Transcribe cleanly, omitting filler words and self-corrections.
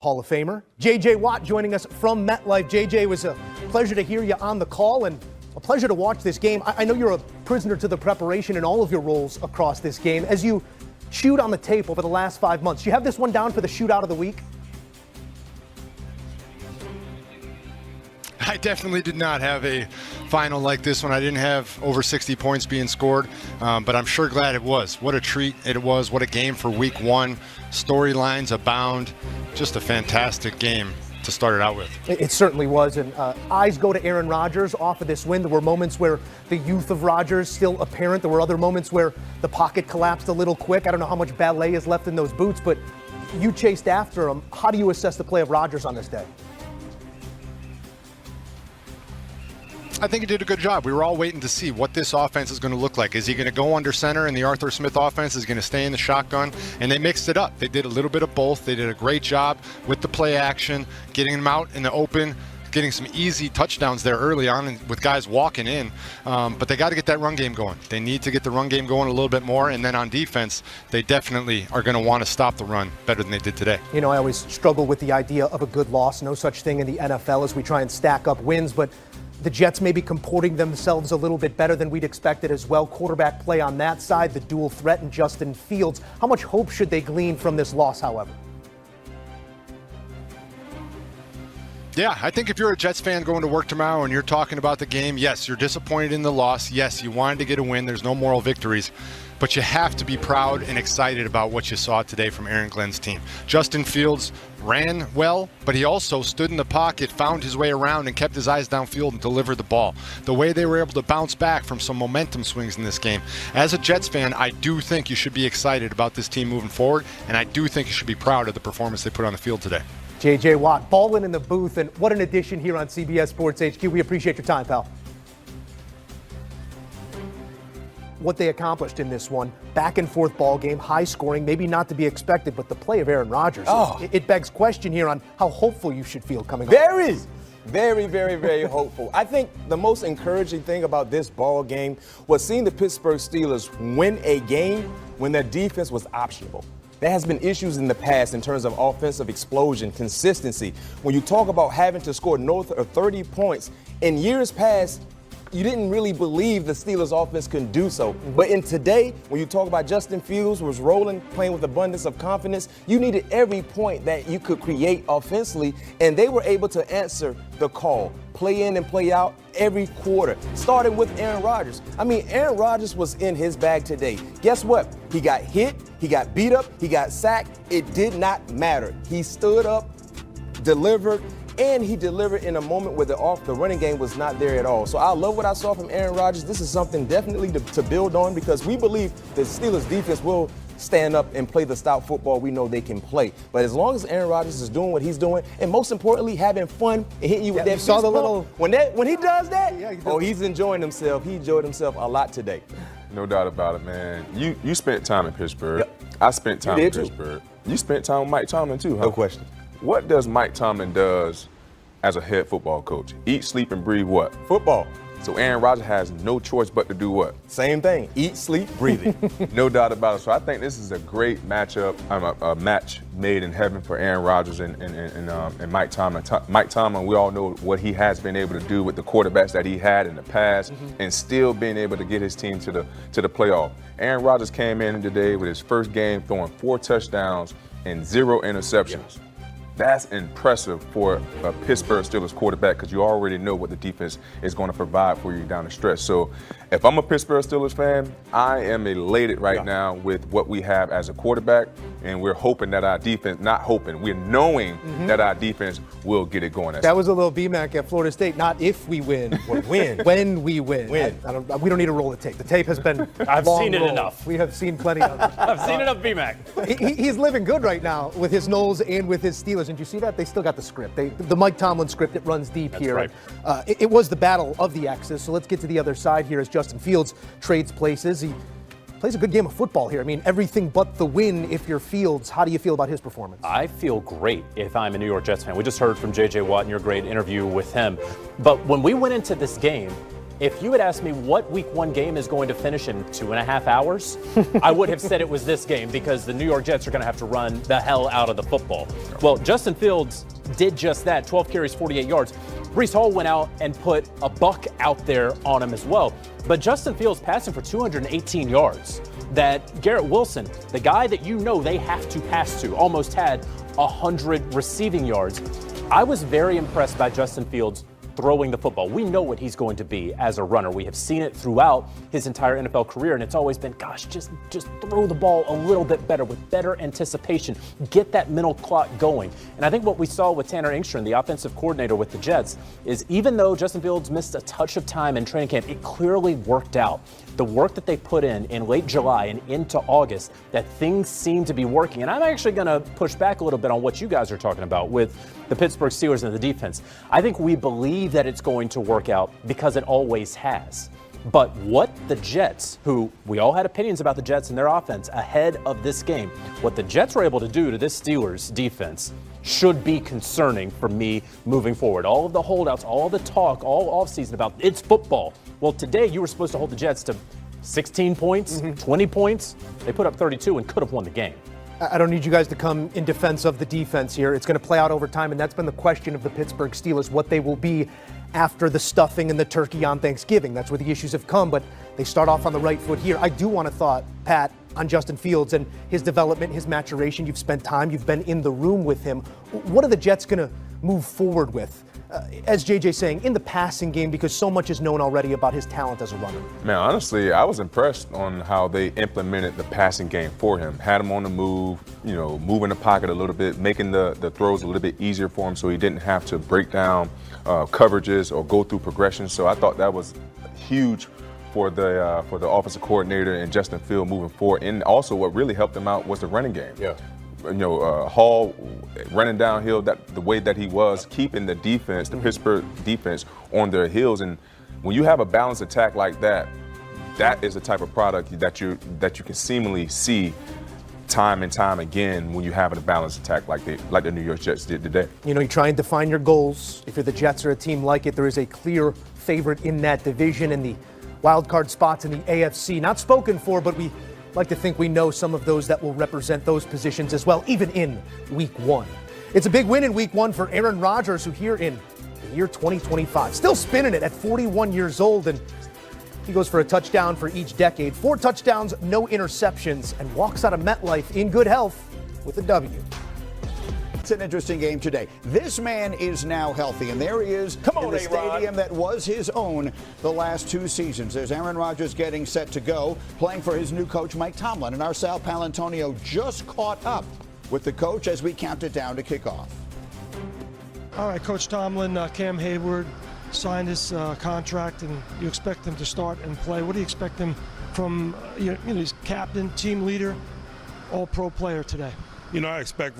Hall of Famer J.J. Watt joining us from MetLife. J.J., it was a pleasure to hear you on the call and a pleasure to watch this game. I know you're a prisoner to the preparation in all of your roles across this game. As you chewed on the tape over the last 5 months, do you have this one down for the shootout of the week? I definitely did not have a final like this one. I didn't have over 60 points being scored, but I'm sure glad it was. What a treat it was. What a game for week one. Storylines abound. Just a fantastic game to start it out with. It certainly was, and eyes go to Aaron Rodgers off of this win. There were moments where the youth of Rodgers still apparent. There were other moments where the pocket collapsed a little quick. I don't know how much ballet is left in those boots, but you chased after him. How do you assess the play of Rodgers on this day? I think he did a good job. We were all waiting to see what this offense is going to look like. Is he going to go under center and the Arthur Smith offense is going to stay in the shotgun? And they mixed it up. They did a little bit of both. They did a great job with the play action, getting them out in the open, getting some easy touchdowns there early on with guys walking in. But they got to get that run game going. They need to get the run game going a little bit more. And then on defense, they definitely are going to want to stop the run better than they did today. You know, I always struggle with the idea of a good loss. No such thing in the NFL as we try and stack up wins. But the Jets may be comporting themselves a little bit better than we'd expected as well. Quarterback play on that side, the dual threat in Justin Fields. How much hope should they glean from this loss, however? Yeah, I think if you're a Jets fan going to work tomorrow and you're talking about the game, yes, you're disappointed in the loss. Yes, you wanted to get a win. There's no moral victories. But you have to be proud and excited about what you saw today from Aaron Glenn's team. Justin Fields ran well, but he also stood in the pocket, found his way around, and kept his eyes downfield and delivered the ball. The way they were able to bounce back from some momentum swings in this game. As a Jets fan, I do think you should be excited about this team moving forward, and I do think you should be proud of the performance they put on the field today. J.J. Watt, balling in the booth, and what an addition here on CBS Sports HQ. We appreciate your time, pal. What they accomplished in this one, back and forth ball game, high scoring, maybe not to be expected, but the play of Aaron Rodgers, it begs question here on how hopeful you should feel coming up. Very hopeful. I think the most encouraging thing about this ball game was seeing the Pittsburgh Steelers win a game when their defense was optional. There has been issues in the past in terms of offensive explosion, consistency. When you talk about having to score north of 30 points, in years past, you didn't really believe the Steelers offense could do so. But in today, when you talk about Justin Fields was rolling, playing with abundance of confidence, you needed every point that you could create offensively, and they were able to answer the call, play in and play out every quarter, starting with Aaron Rodgers. I mean, Aaron Rodgers was in his bag today. Guess what? He got hit, he got beat up, he got sacked. It did not matter. He stood up, delivered, and he delivered in a moment where the running game was not there at all. So I love what I saw from Aaron Rodgers. This is something definitely to build on because we believe the Steelers defense will stand up and play the stout football we know they can play. But as long as Aaron Rodgers is doing what he's doing, and most importantly, having fun and hitting you with that saw the little when he does that, he's enjoying himself. He enjoyed himself a lot today. No doubt about it, man. You spent time in Pittsburgh. Yep. I spent time in Pittsburgh. You spent time with Mike Tomlin too, huh? No question. What does Mike Tomlin does as a head football coach? Eat, sleep, and breathe what? Football. So Aaron Rodgers has no choice but to do what? Same thing. Eat, sleep, breathing. No doubt about it. So I think this is a great matchup, a match made in heaven for Aaron Rodgers and Mike Tomlin. Mike Tomlin, we all know what he has been able to do with the quarterbacks that he had in the past, and still being able to get his team to the playoff. Aaron Rodgers came in today with his first game throwing 4 touchdowns and 0 interceptions. Yeah. That's impressive for a Pittsburgh Steelers quarterback because you already know what the defense is going to provide for you down the stretch. So if I'm a Pittsburgh Steelers fan, I am elated right now with what we have as a quarterback, and we're hoping that our defense, not hoping, we're knowing that our defense will get it going. That was a little BMAC at Florida State, not if we win, but when. When we win. We don't need to roll the tape. The tape has been I've seen it enough. We have seen plenty of it. I've seen enough BMAC. He's living good right now with his Knowles and with his Steelers. And do you see that? They still got the script. The Mike Tomlin script, it runs deep here. Right. It was the battle of the X's. So let's get to the other side here as Justin Fields trades places. He plays a good game of football here. I mean, everything but the win if you're Fields. How do you feel about his performance? I feel great if I'm a New York Jets fan. We just heard from J.J. Watt in your great interview with him. But when we went into this game, If you had asked me what week 1 game is going to finish in 2.5 hours, I would have said it was this game because the New York Jets are going to have to run the hell out of the football. Well, Justin Fields did just that, 12 carries, 48 yards. Breece Hall went out and put a buck out there on him as well. But Justin Fields passing for 218 yards. That Garrett Wilson, the guy that you know they have to pass to, almost had 100 receiving yards. I was very impressed by Justin Fields throwing the football. We know what he's going to be as a runner. We have seen it throughout his entire NFL career, and it's always been, gosh, just throw the ball a little bit better with better anticipation. Get that mental clock going. And I think what we saw with Tanner Engstrand, the offensive coordinator with the Jets, is even though Justin Fields missed a touch of time in training camp, it clearly worked out. The work that they put in late July and into August, that things seem to be working. And I'm actually going to push back a little bit on what you guys are talking about with the Pittsburgh Steelers and the defense. I think we believe that it's going to work out because it always has. But what the Jets, who we all had opinions about the Jets and their offense ahead of this game, what the Jets were able to do to this Steelers defense should be concerning for me moving forward. All of the holdouts, all the talk, all offseason about it's football. Well, today you were supposed to hold the Jets to 16 points, 20 points. They put up 32 and could have won the game. I don't need you guys to come in defense of the defense here. It's going to play out over time, and that's been the question of the Pittsburgh Steelers, what they will be after the stuffing and the turkey on Thanksgiving. That's where the issues have come, but they start off on the right foot here. I do want to thought, Pat, on Justin Fields and his development, his maturation. You've spent time, you've been in the room with him. What are the Jets going to move forward with? As JJ's saying, in the passing game, because so much is known already about his talent as a runner. Man, honestly, I was impressed on how they implemented the passing game for him. Had him on the move, moving the pocket a little bit, making the throws a little bit easier for him so he didn't have to break down coverages or go through progressions. So I thought that was huge for the offensive coordinator and Justin Fields moving forward. And also what really helped him out was the running game. Yeah. Hall running downhill the way that he was, keeping the defense, the Pittsburgh defense, on their heels. And when you have a balanced attack like that, that is the type of product that you can seemingly see time and time again when you have a balanced attack like the New York Jets did today. You try and define your goals. If you're the Jets or a team like it, there is a clear favorite in that division and the wild card spots in the AFC. Not spoken for, but we like to think we know some of those that will represent those positions as well, even in week 1. It's a big win in week 1 for Aaron Rodgers, who here in the year 2025, still spinning it at 41 years old, and he goes for a touchdown for each decade. 4 touchdowns, no interceptions, and walks out of MetLife in good health with a W. It's an interesting game today. This man is now healthy, and there he is in the stadium that was his own the last 2 seasons. There's Aaron Rodgers getting set to go, playing for his new coach, Mike Tomlin. And our Sal Palantonio just caught up with the coach as we counted down to kick off. All right, Coach Tomlin, Cam Hayward signed his contract, and you expect him to start and play. What do you expect him from, he's captain, team leader, all-pro player today? I expect